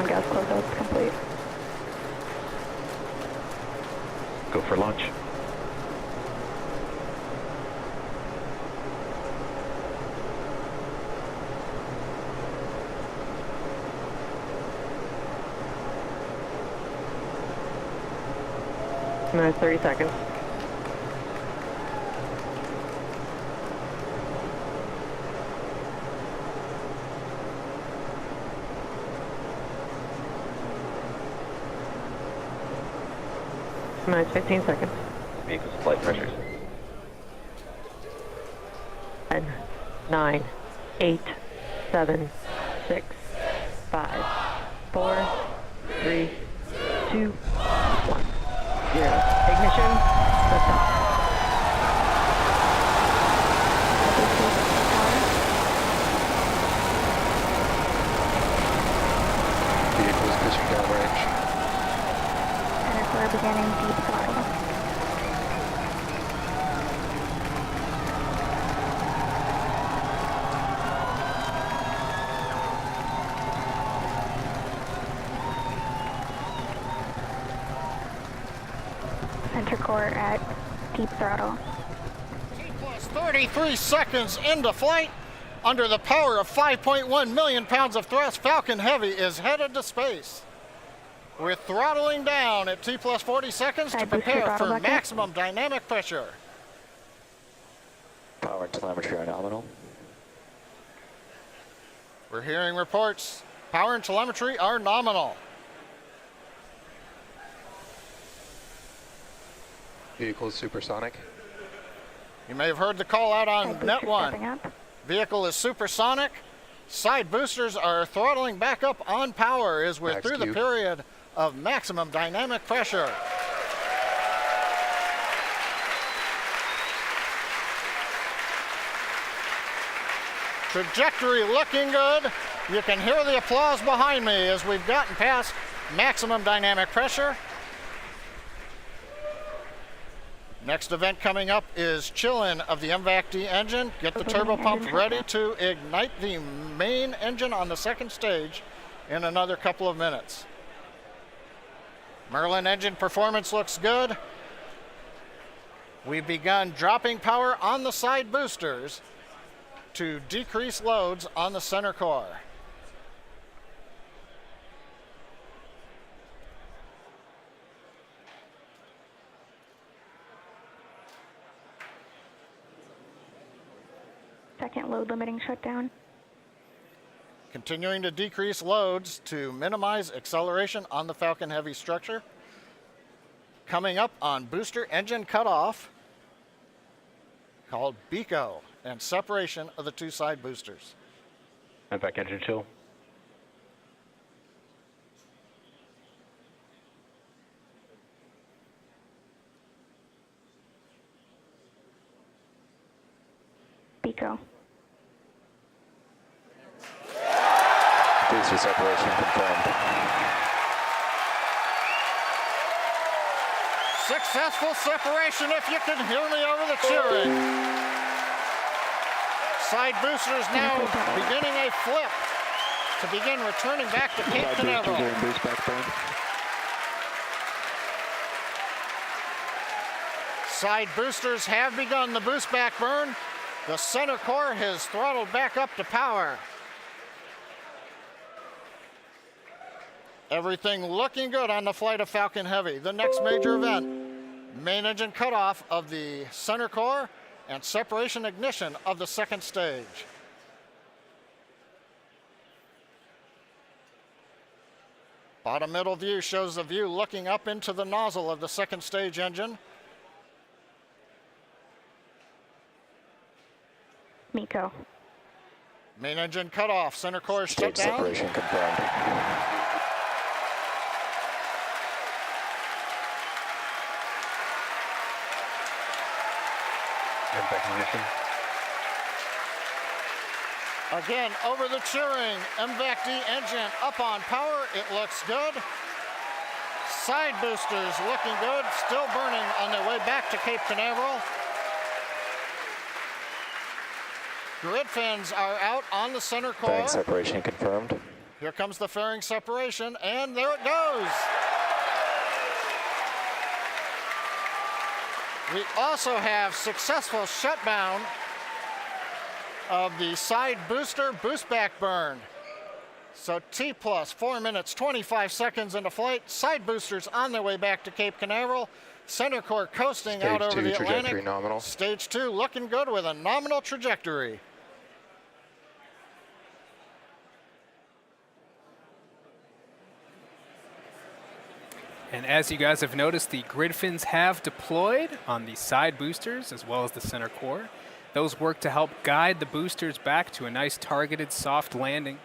on gas closeout complete. Go for launch. Minutes 30 seconds. Minutes 15 seconds. Vehicle's flight pressures. 10, 9, 8, 7, 6, 5, 4, 3, 2, 1. 0. Ignition. Lift off. Vehicles pitching downrange. Center core beginning deep throttle. Center core at deep throttle. T plus 33 seconds into flight. Under the power of 5.1 million pounds of thrust, Falcon Heavy is headed to space. We're throttling down at T plus 40 seconds to prepare for maximum dynamic pressure. Power and telemetry are nominal. We're hearing reports. Power and telemetry are nominal. Vehicle is supersonic. You may have heard the call out on Side Net booster 1. stepping up. Vehicle is supersonic. Side boosters are throttling back up on power as we're Max through the Q. period of maximum dynamic pressure. Trajectory looking good. You can hear the applause behind me as we've gotten past maximum dynamic pressure. Next event coming up is chill-in of the MVAC-D engine. Get the turbo pump ready to ignite the main engine on the second stage in another couple of minutes. Merlin engine performance looks good. We've begun dropping power on the side boosters to decrease loads on the center core. Second load limiting shutdown. Continuing to decrease loads to minimize acceleration on the Falcon Heavy structure. Coming up on booster engine cutoff, called BECO, and separation of the two side boosters. MVAC engine chill. BECO. Booster separation confirmed. Successful separation, if you can hear me over the cheering. Side boosters now beginning a flip to begin returning back to Cape Canaveral. Boost back burn. Side boosters have begun the boost back burn. The center core has throttled back up to power. Everything looking good on the flight of Falcon Heavy. The next major event, main engine cutoff of the center core and separation ignition of the second stage. Bottom middle view shows the view looking up into the nozzle of the second stage engine. MECO. Main engine cutoff, center core shut Stage down. separation confirmed. MVAC ignition. Again, over the cheering, MVAC-D engine up on power. It looks good. Side boosters looking good, still burning on their way back to Cape Canaveral. Grid fins are out on the center core. Bearing separation confirmed. Here comes the fairing separation, and there it goes. We also have successful shutdown of the side booster boost back burn. So T plus 4 minutes, 25 seconds into flight. Side boosters on their way back to Cape Canaveral. Center core coasting out over the trajectory Atlantic. nominal. Stage 2 looking good with a nominal trajectory. And as you guys have noticed, the grid fins have deployed on the side boosters as well as the center core. Those work to help guide the boosters back to a nice targeted soft landing.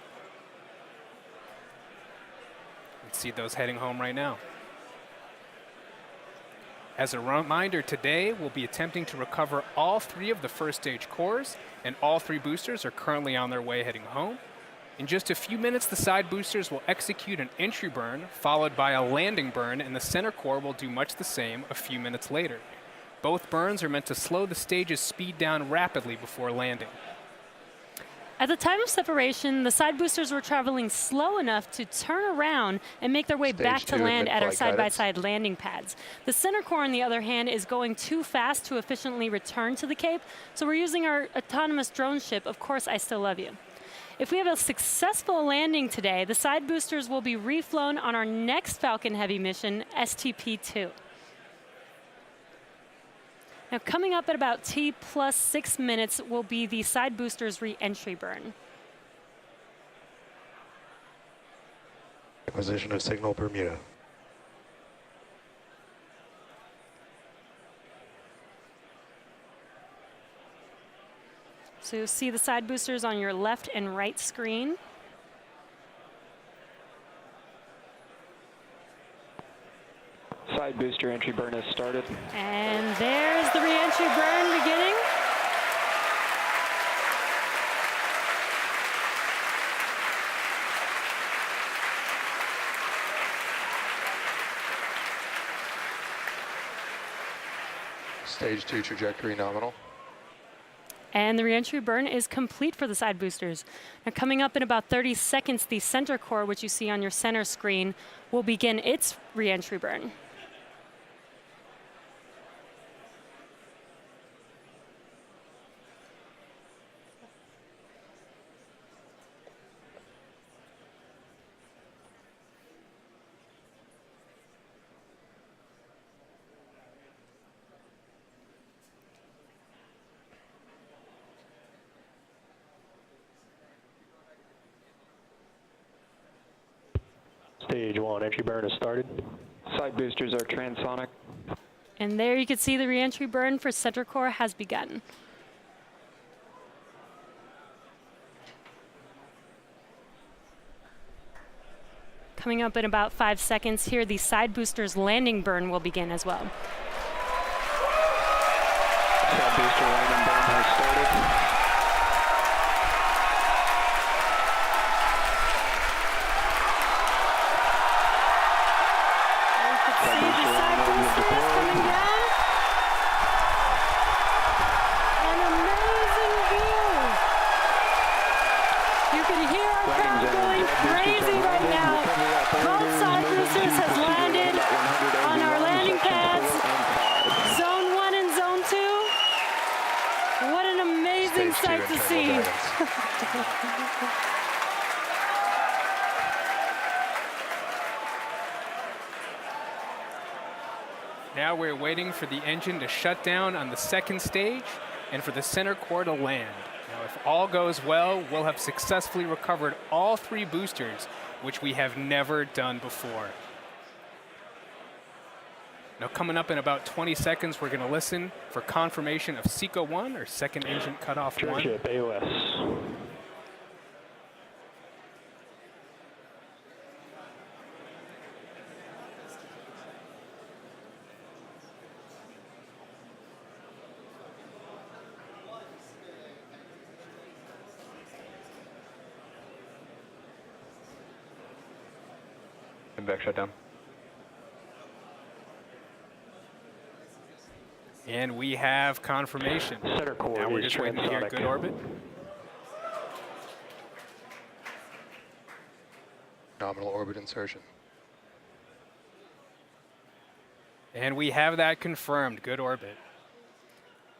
Let's see those heading home right now. As a reminder, today we'll be attempting to recover all 3 of the first stage cores, and all 3 boosters are currently on their way heading home. In just a few minutes, the side boosters will execute an entry burn, followed by a landing burn, and the center core will do much the same a few minutes later. Both burns are meant to slow the stage's speed down rapidly before landing. At the time of separation, the side boosters were traveling slow enough to turn around and make their way back to land at our side-by-side landing pads. The center core, on the other hand, is going too fast to efficiently return to the Cape, so we're using our autonomous drone ship, Of Course I Still Love You. If we have a successful landing today, the side boosters will be reflown on our next Falcon Heavy mission, STP-2. Now, coming up at about T plus 6 minutes will be the side boosters re-entry burn. Acquisition of signal Bermuda. So you'll see the side boosters on your left and right screen. Side booster entry burn has started. And there's the re-entry burn beginning. Stage 2 trajectory nominal. And the re-entry burn is complete for the side boosters. Now, coming up in about 30 seconds, the center core, which you see on your center screen, will begin its re-entry burn. Stage 1 entry burn has started. Side boosters are transonic. And there you can see the re-entry burn for center core has begun. Coming up in about 5 seconds here, the side boosters landing burn will begin as well. Side booster landing burn has started. Sight to see. Now we're waiting for the engine to shut down on the second stage and for the center core to land. Now, if all goes well, we'll have successfully recovered all 3 boosters, which we have never done before. Now, coming up in about 20 seconds, we're going to listen for confirmation of SECO 1, or second engine cutoff 1. Ship AOS. And back shutdown. And we have confirmation. Center core Now we're is just waiting to hear transonic. good orbit. Nominal orbit insertion. And we have that confirmed. Good orbit.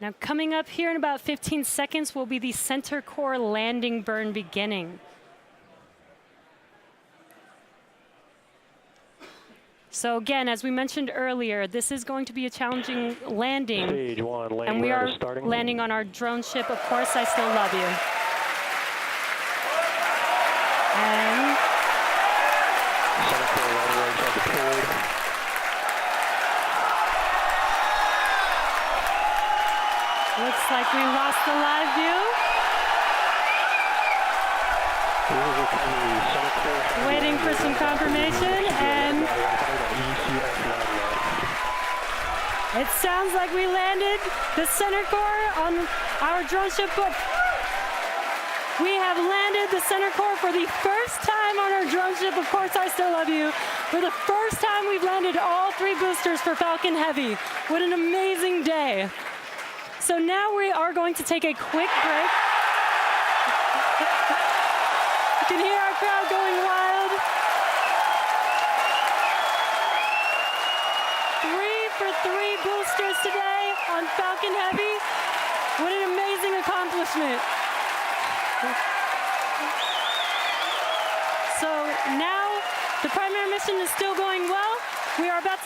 Now coming up here in about 15 seconds will be the center core landing burn beginning. So again, as we mentioned earlier, this is going to be a challenging landing. Stage 1, landing And we burn are is starting. landing on our drone ship. Of course, I still love you. And Center core landing legs are deployed. looks like we lost the live view. Waiting for some confirmation, and it sounds like we landed the center core on our drone ship. We have landed the center core for the first time on our drone ship. Of course, I still love you. For the first time, we've landed all 3 boosters for Falcon Heavy. What an amazing day. So now we are going to take a quick break. You can hear our crowd going wild. 3 for 3 boosters today on Falcon Heavy. What an amazing accomplishment. So now the primary mission is still going well. We are about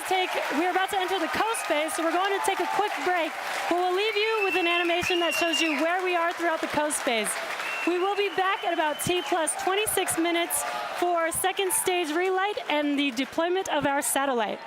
to enter the coast phase, so we're going to take a quick break. But we'll leave you with an animation that shows you where we are throughout the coast phase. We will be back at about T plus 26 minutes for second stage relight and the deployment of our satellite.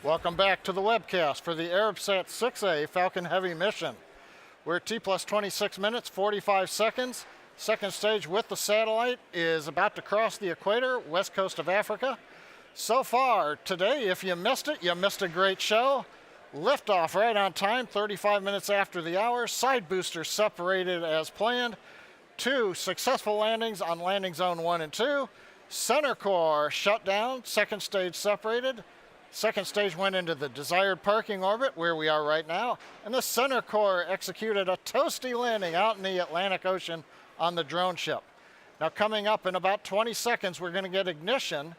Welcome back to the webcast for the Arabsat 6A Falcon Heavy mission. We're at T plus 26 minutes, 45 seconds. Second stage with the satellite is about to cross the equator, west coast of Africa. So far today, if you missed it, you missed a great show. Liftoff right on time, 35 minutes after the hour. Side boosters separated as planned. 2 successful landings on landing zone 1 and 2. Center core shut down, second stage separated. Second stage went into the desired parking orbit where we are right now, and the center core executed a toasty landing out in the Atlantic Ocean on the drone ship. Now coming up in about 20 seconds, we're going to get ignition,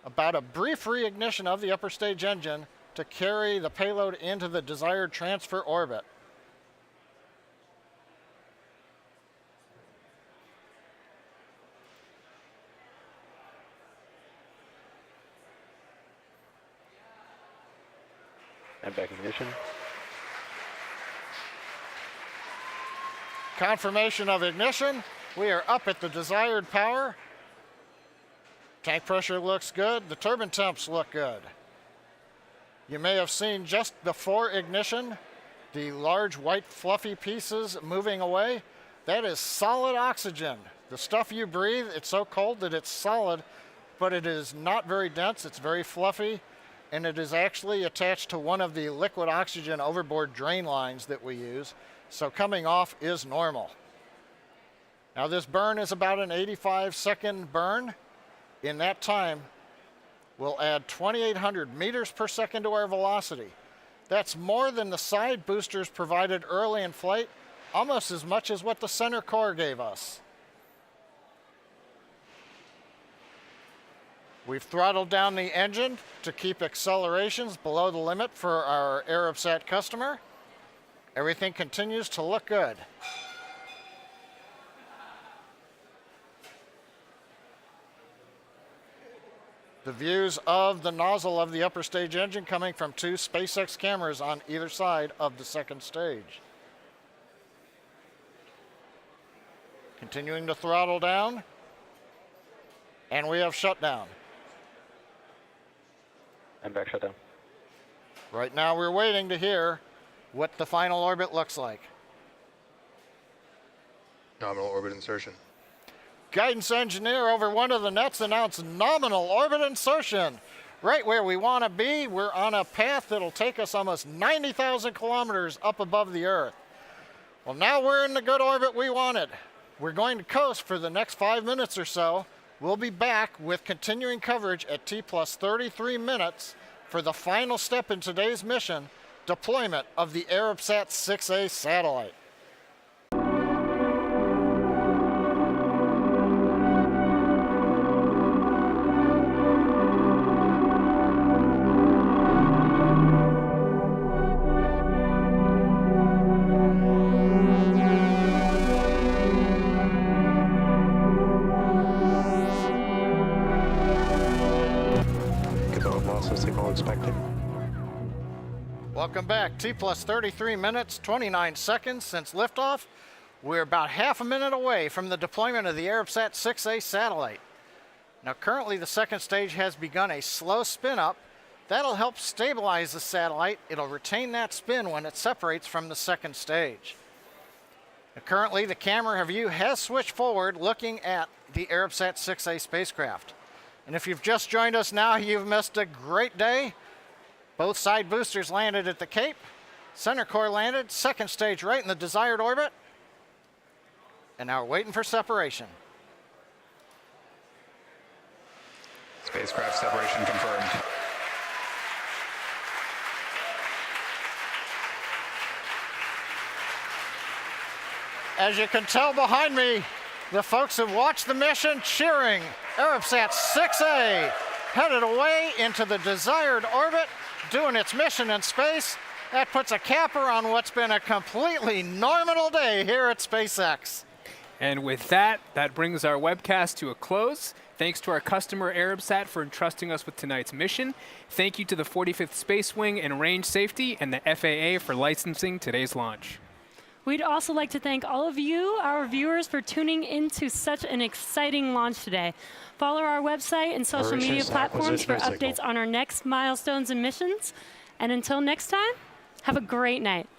about a brief reignition of the upper stage engine to carry the payload into the desired transfer orbit. And back ignition. Confirmation of ignition. We are up at the desired power. Tank pressure looks good. The turbine temps look good. You may have seen just before ignition the large white fluffy pieces moving away. That is solid oxygen. The stuff you breathe, it's so cold that it's solid, but it is not very dense. It's very fluffy. And it is actually attached to one of the liquid oxygen overboard drain lines that we use. So coming off is normal. Now this burn is about an 85-second burn. In that time, we'll add 2,800 meters per second to our velocity. That's more than the side boosters provided early in flight, almost as much as what the center core gave us. We've throttled down the engine to keep accelerations below the limit for our Arabsat customer. Everything continues to look good. The views of the nozzle of the upper stage engine coming from 2 SpaceX cameras on either side of the second stage. Continuing to throttle down. And we have shutdown. And back shutdown. Right now we're waiting to hear what the final orbit looks like. Nominal orbit insertion. Guidance engineer over one of the nets announced nominal orbit insertion. Right where we want to be, we're on a path that'll take us almost 90,000 kilometers up above the Earth. Well, now we're in the good orbit we wanted. We're going to coast for the next 5 minutes or so. We'll be back with continuing coverage at T+33 minutes for the final step in today's mission, deployment of the Arabsat 6A satellite. Signal expected. Welcome back. T+33 minutes, 29 seconds since liftoff. We're about half a minute away from the deployment of the Arabsat 6A satellite. Now, currently the second stage has begun a slow spin up. That'll help stabilize the satellite. It'll retain that spin when it separates from the second stage. Now, currently the camera view has switched forward looking at the Arabsat 6A spacecraft. And if you've just joined us now, you've missed a great day. Both side boosters landed at the Cape. Center core landed, second stage right in the desired orbit. And now we're waiting for separation. Spacecraft separation confirmed. As you can tell behind me, the folks who watched the mission cheering. Arabsat 6A headed away into the desired orbit, doing its mission in space. That puts a capper on what's been a completely nominal day here at SpaceX. And with that, that brings our webcast to a close. Thanks to our customer Arabsat for entrusting us with tonight's mission. Thank you to the 45th Space Wing and Range Safety and the FAA for licensing today's launch. We'd also like to thank all of you, our viewers, for tuning into such an exciting launch today. Follow our website and social media platforms for updates on our next milestones and missions. And until next time, have a great night.